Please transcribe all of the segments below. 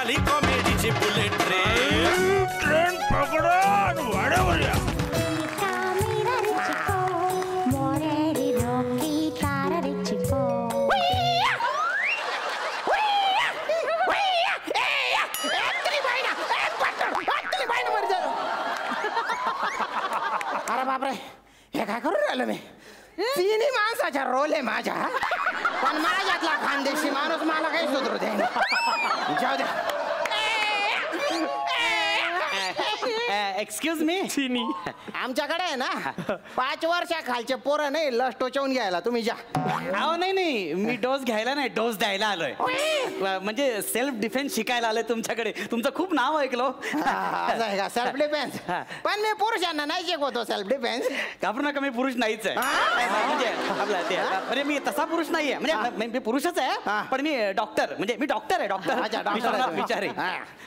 निघाली कॉमेडीची bullet train. Train पकडा वाड्यावर या. अरे बापरे, हे काय करून राहिलो मी? तिन्ही माणसाचा रोल आहे माझ्या, पण माझ्यातला खानदेशी माणूस मला काही सुधरू दे. जाऊ दे. Excuse me. आमच्याकडे आहे ना 5 वर्षाखालचे पोरं नाही लस टोचवून घ्यायला, तुम्ही जा. अहो नाही, मी डोस घ्यायला नाही, डोस द्यायला आलोय. म्हणजे सेल्फ डिफेन्स शिकायला आलोय तुमच्याकडे. तुमचं खूप नाव ऐकलो. Self defence. पण मी पुरुषांना नाही शिकवतो सेल्फ डिफेन्स. घाबरू नका, मी पुरुष नाहीच आहे. म्हणजे म्हणजे मी तसा पुरुष नाहीये, म्हणजे मी पुरुषच आहे, पण मी डॉक्टर, म्हणजे मी डॉक्टर आहे. डॉक्टर विचारे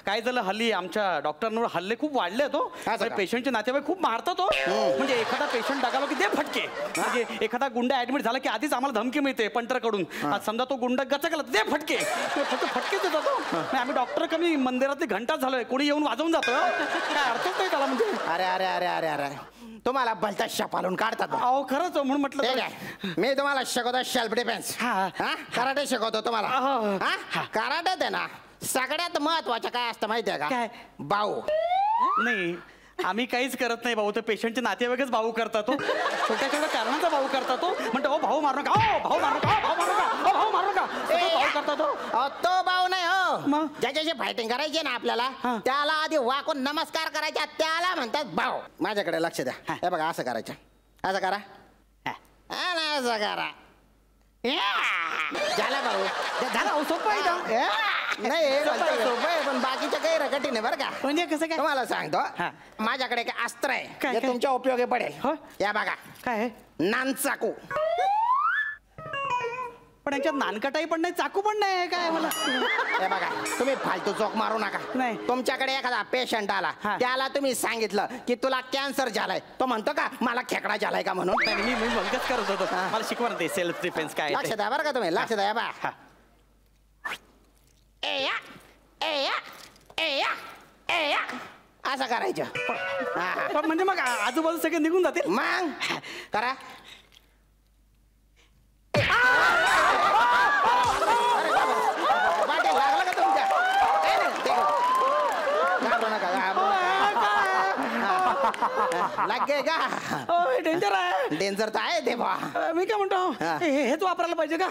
काय झालं, हल्ली आमच्या डॉक्टरांवर हल्ले खूप वाढले तो. पेशंटचे नातेवाईक खूप मारतो तो. म्हणजे एखादा पेशंट डागालो की दे फटके. म्हणजे एखादा गुंड ऍडमिट झाला की आधीच आम्हाला धमकी मिळते पंटरकडून. समजा तो गुंड गचकला दे फटके. फटकेच देतो तो. आम्ही डॉक्टर कमी मंदिरातली घंटा झालोय, कोणी येऊन वाजवून जातो. काय अर्थच नाही त्याला. म्हणजे अरे अरे अरे अरे अरे तुम्हाला भलता शपालून काढतात. अहो खरंच म्हणून म्हटलं. मी तुम्हाला शिकवतो सेल्फ डिफेन्स. कराटे शिकवतो तुम्हाला. कराटेत आहे ना सगळ्यात महत्वाचं काय असतं माहितीये का? काय? बाऊ. नाही, आम्ही काहीच करत नाही भाऊ. ते पेशंटचे नातेवाईकच भाऊ करतात. तो छोट्या छोट्या कारणाचा भाऊ करतात. तो म्हणतो ओ भाऊ मारू नका, भाऊ मारू नका, भाऊ मारू नका, भाऊ मारू नका. भाऊ करतात तो भाऊ नाही हो. मग ज्याच्याशी फायटिंग करायची ना आपल्याला, त्याला आधी वाकून नमस्कार करायचा, त्याला म्हणतात भाऊ. माझ्याकडे लक्ष द्या. हे बघा असं करायचं, असं करा, असं करा. झाला भाऊ, झालं. सोपं आहे का? नाही सोपं आहे, पण बाकीच्या काही रकटी नाही बरं का. म्हणजे कसं काय? तुम्हाला सांगतो, माझ्याकडे एक अस्त्र आहे जे तुमच्या उपयोगी पडेल. या बघा, काय? नानचाकू. पण यांच्यात नानकटाई पण नाही, चाकू पण नाही. काय मला? हे बघा, तुम्ही फालतू चोक मारू नका. नाही. तुमच्याकडे एखादा पेशंट आला, त्याला तुम्ही सांगितलं की तुला कॅन्सर झालाय, तो म्हणतो का मला खेकडा झालाय का म्हणून? मी भंगच करत होतो. मला शिकवा ना ते सेल्फ डिफेन्स काय. लक्ष द्या बरं का तुम्ही, लक्ष द्या. बा असं करायचं. म्हणजे मग आजूबाजू सगळे निघून जातील. मग करा. लागला का तुमच्या? लागे का? डेंजर आहे. डेंजर तर आहे ते बा. मी काय म्हणतो, हेच वापरायला पाहिजे का?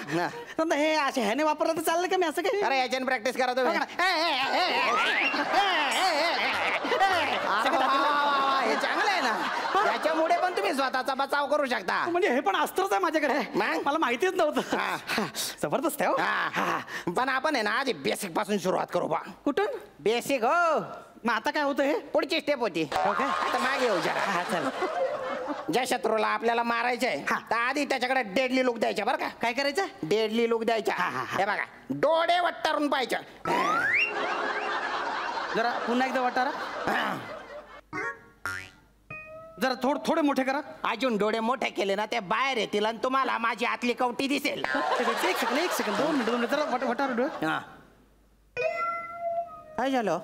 समजा हे असे ह्याने वापरलं तर चाललं का? मी असं काही. अरे याच्याने प्रॅक्टिस करा तुम्ही. हे चांगलं आहे ना, त्याच्यामुळे पण तुम्ही स्वतःचा बचाव करू शकता. म्हणजे हे पण अस्त्रच आहे माझ्याकडे. मला माहितीच नव्हतं. जबरदस्त आहे. पण आपण आहे ना आधी बेसिक पासून सुरुवात करू बा. कुठून? बेसिक. हो, मग आता काय होतं? हे पुढची स्टेप होती. आता मागे येऊ जरा. चल, ज्या शत्रूला आपल्याला मारायचंय तर आधी त्याच्याकडे डेडली लुक द्यायचा बरं का. काय करायचं? डेडली लुक द्यायचा. हे बघा, डोळे वट्टारून पाहायच्या. जरा पुन्हा एकदा वाटारा. जरा थोडे मोठे करा. अजून डोळे मोठे केले ना ते बाहेर येतील आणि तुम्हाला माझी आतली कवटी दिसेल. एक सेकंड 2 मिनिट जरा वाटारा डोळे. काय झालं?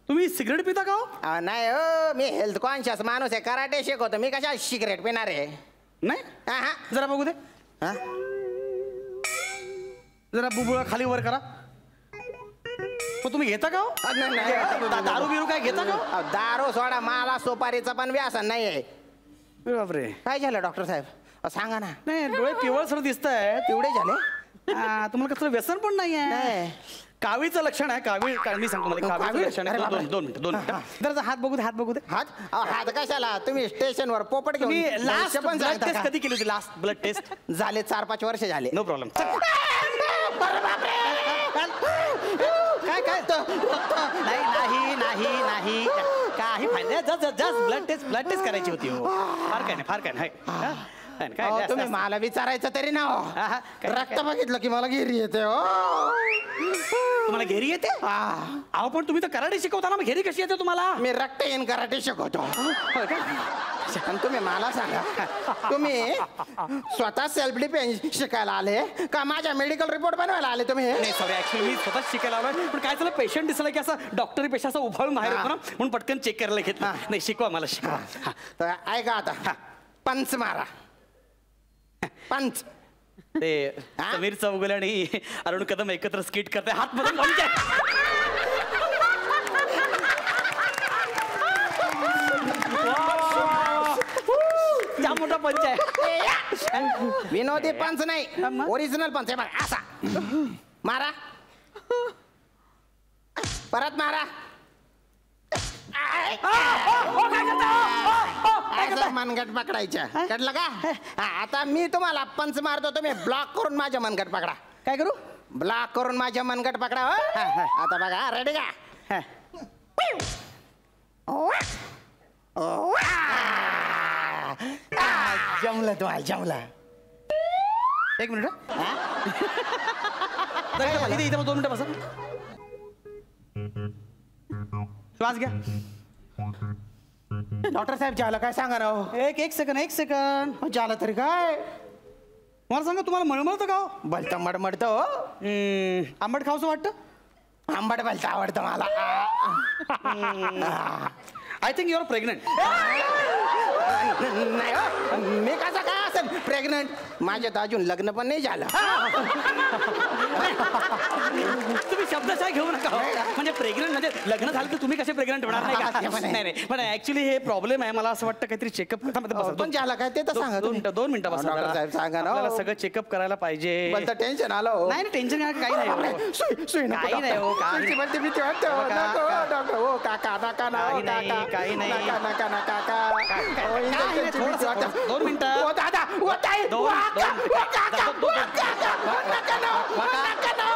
तुम्ही सिगरेट पिता का हो? नाही हो, मी हेल्थ कॉन्शियस माणूस आहे, कराटे शिकवतो. मी कशा सिगरेट पिणार आहे? नाही. जरा बघू दे. जरा बुबुळा खाली वर करा. तुम्ही घेता का? दारू बिरू काय घेता का? दारू सोडा, मला सोपारीचं पण व्यसन नाही आहे. बापरे, काय झालं डॉक्टर साहेब? सांगा ना. नाही, डोळे पिवळसर दिसत आहे. पिवळे झाले? तुम्हाला कसलं व्यसन पण नाही आहे. कावीचं लक्षण आहे. कावी मी सांगतो मला. कावीचं लक्षण आहे. दोन मिनिट. जरा हात बघू दे. हात बघू दे. हात कशाला? तुम्ही स्टेशनवर पोपट घेऊन लास्ट पण ब्लड टेस्ट कधी केली होती? लास्ट ब्लड टेस्ट झाले 4-5 वर्ष झाले. No problem. काय काय नाही काही फायदा. जस्ट ब्लड टेस्ट करायची होती. फार काय नाही. काय तुम्ही मला विचारायचं तरी ना हो. रक्त बघितलं की मला घेरी येते. तुम्हाला घेरी येते? अहो पण तुम्ही तर कराटे शिकवता ना, मग घेरी कशी येते तुम्हाला? मी रक्त येईन कराटे शिकवतो. आणि तुम्ही मला सांगा, तुम्ही स्वतः सेल्फ डिफेन्स शिकायला आले का माझ्या मेडिकल रिपोर्ट बनवायला आले तुम्ही? नाही सॉरी, ऍक्च्युली मी स्वतःच शिकायला आलोय, पण काय झालं पेशंट दिसला की असं डॉक्टरी पेशा असं उभारून बाहेर येतो ना, म्हणून पटकन चेक करायला घेतलं. नाही शिकवा मला, शिकवा. तर ऐका आता, पंच मारा, पंच. ते समीर चौगुले आणि अरुण कदम एकत्र स्किट करते, हात मधून मोठा पंच आहे. विनोदी पंच नाही, ओरिजिनल पंच आहे बघा. असा मारा, परत मारा. मनगट पकडायच्या, कळलं का? आता मी तुम्हाला पंच मारतो, तुम्ही ब्लॉक करून माझ्या मनगट पकडा. काय करू? ब्लॉक करून माझ्या मनगट पकडा. आता बघा, रेडी का? जमलं तुम्हाला, जमलं. एक मिनिट इथे 2 मिनिटं बसा. श्वास घ्या. डॉक्टर साहेब झालं काय सांगा ना हो? एक सेकंड झालं तरी काय? मला सांगा, तुम्हाला मळमळतं का हो? भलतं मडमडतं हो. आंबट खावसं वाटतं? आंबट भलतं आवडतं मला. I think your pregnant. नाही हो, मी कसा काय असेल प्रेग्नंट? माझ्या तर अजून लग्न पण नाही झालं. तुम्ही शब्दशः घेऊ नका हो. म्हणजे प्रेग्नंट म्हणजे लग्न झालं तर तुम्ही कसे प्रेग्नंट होणार नाही का? नाही पण ऍक्च्युली हे प्रॉब्लेम आहे. मला असं वाटतं काहीतरी चेकअप पण झालं काय ते तर सांगा. 2 मिनिटं बसा. डॉक्टर साहेब सांगा ना. आपल्याला सगळं चेकअप करायला पाहिजे. पण टेन्शन आलं हो. नाही टेन्शन काही नाही. सुई नको. काही नाही हो, काही भलती भीती वाटते हो. नको डॉक्टर हो. काका नका ना हो, काका. काही नाही. नका ना काका. 2 मिनिटं. ओ दादा, ओ ताई, ओ काका, ओ काका, ओ काका. नका ना, नका ना,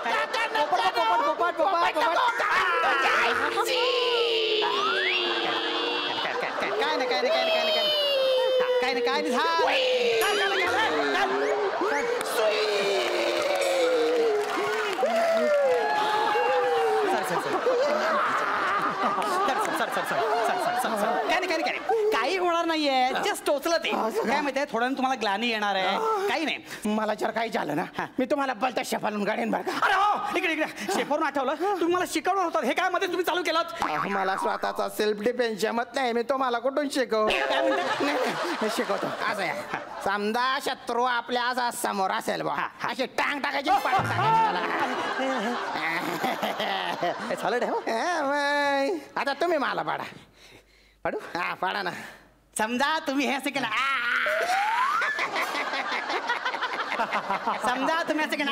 काका पोपट. काय नाही काही होणार नाहीये. जस्ट टोचलं ते. काय माहितीये, थोड्या तुम्हाला ग्लानी येणार आहे. काही नाही. मला जर काही झालं ना, मी तुम्हाला बलता शेफालून गाडीन बरं का. अरे हो, इकडे शेफावरून आठवलं, तुम्ही मला शिकवणार होतात. हे काय मध्ये तुम्ही चालू केलं? मला स्वतःचा सेल्फ डिफेन्स जमत नाही. मी तुम्हाला कुठून शिकव? काय म्हणते? नाही शिकवतो. असं आहे, समजा शत्रू आपल्या असा समोर असेल बा, अशी टांग टाकायची, पाडून टाकायची. आता तुम्ही मला पाडा. पाडू? हा पाडा ना. समजा तुम्ही हे असं केलं. समजा तुम्ही असं केलं.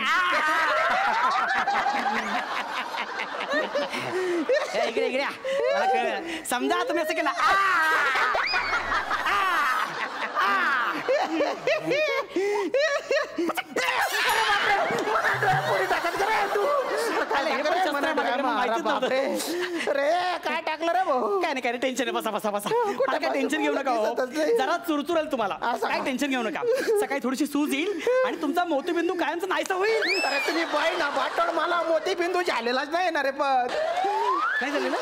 इकडे मला कळलं. समजा तुम्ही असं केलं. रे काय टाकलं रे भाऊ? काय नाही टेन्शन आहे. बसा. काय टेन्शन घेऊ नका हो. जरा चुरचुरेल तुम्हाला. काय टेन्शन घेऊ नका. सकाळी थोडीशी सूज येईल आणि तुमचा मोतीबिंदू कायमचा नाहीसा होईल. अरे तुम्ही बाई ना बाटण, मला मोतीबिंदू झालेलाच नाही ना रे. पण नाही झालेलं.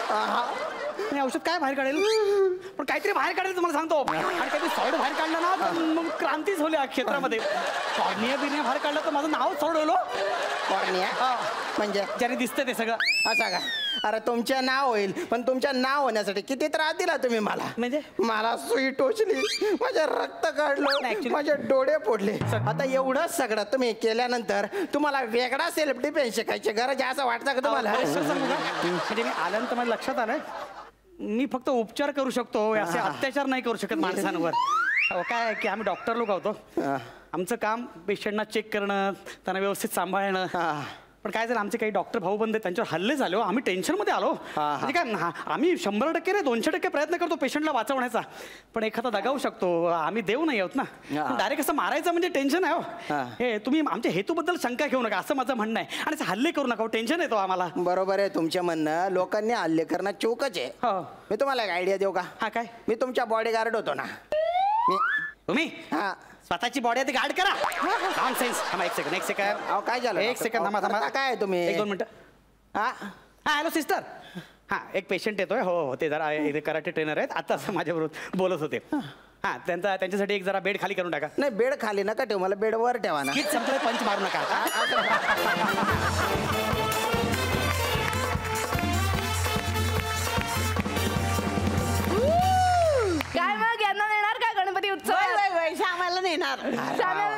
नाही औषध काय बाहेर काढेल, पण काहीतरी बाहेर काढेल तुम्हाला सांगतो. आणि काहीतरी सॉल्ट बाहेर काढलं ना तर मग क्रांतीच होईल या क्षेत्रामध्ये. कॉर्निया बिर्निया बाहेर काढलं तर माझं नाव सॉल्ट होईल. कॉर्निया म्हणजे ज्याने दिसतंय ते सगळं. असं का? अरे तुमचं नाव होईल, पण तुमचं नाव होण्यासाठी किती त्रास दिला तुम्ही मला. म्हणजे मला सुई टोचली, माझे रक्त काढलं, माझे डोळे फोडले. आता एवढं सगळं तुम्ही केल्यानंतर तुम्हाला वेगळा सेल्फ डिफेन्स शिकायची गरज आहे असं वाटतं का तुम्हाला? म्हणजे मी आल्यानंतर माझ्या लक्षात आलंय, मी फक्त उपचार करू शकतो, असे अत्याचार नाही करू शकत माणसांवर. काय की आम्ही डॉक्टर लोक होतो. आमचं काम पेशंटना चेक करणं, त्यांना व्यवस्थित सांभाळणं. पण काय झालं, आमचे काही डॉक्टर भाऊ बंद त्यांच्यावर हल्ले झाले. आम्ही टेन्शनमध्ये आलो. म्हणजे काय, आम्ही 100% नाही 200% प्रयत्न करतो पेशंटला वाचवण्याचा, पण एखादा दगावू शकतो. आम्ही देव नाही आहोत ना. डायरेक्ट असं मारायचं म्हणजे टेन्शन आहे हो. हे तुम्ही आमच्या हेतूबद्दल शंका घेऊ नका असं माझं म्हणणं आहे. आणि हल्ले करू नका, टेन्शन येतो आम्हाला. बरोबर आहे तुमच्या म्हणणं. लोकांनी हल्ले करणं चूकच आहे. मी तुम्हाला एक आयडिया देऊ का? हा काय? मी तुमच्या बॉडीगार्ड होतो ना. तुम्ही स्वतःची बॉडी आधी गार्ड करा. नॉनसेन्स. एक सेकंड. काय झालं? एक सेकंड थांबा. काय तुम्ही 1-2 मिनिटं. हा हॅलो सिस्टर. एक पेशंट येतोय. हो ते जरा इथे कराटे ट्रेनर आहेत, आता माझ्याबरोबर बोलत होते. हा त्यांच्यासाठी एक जरा बेड खाली करून टाका. नाही बेड खाली नका ठेव, मला बेड वर ठेवा ना. गीत संपलं पंच मारू नका. काय मग यांना नेणार का गणपती उत्सव? श्यामाला नेणार. श्यामाला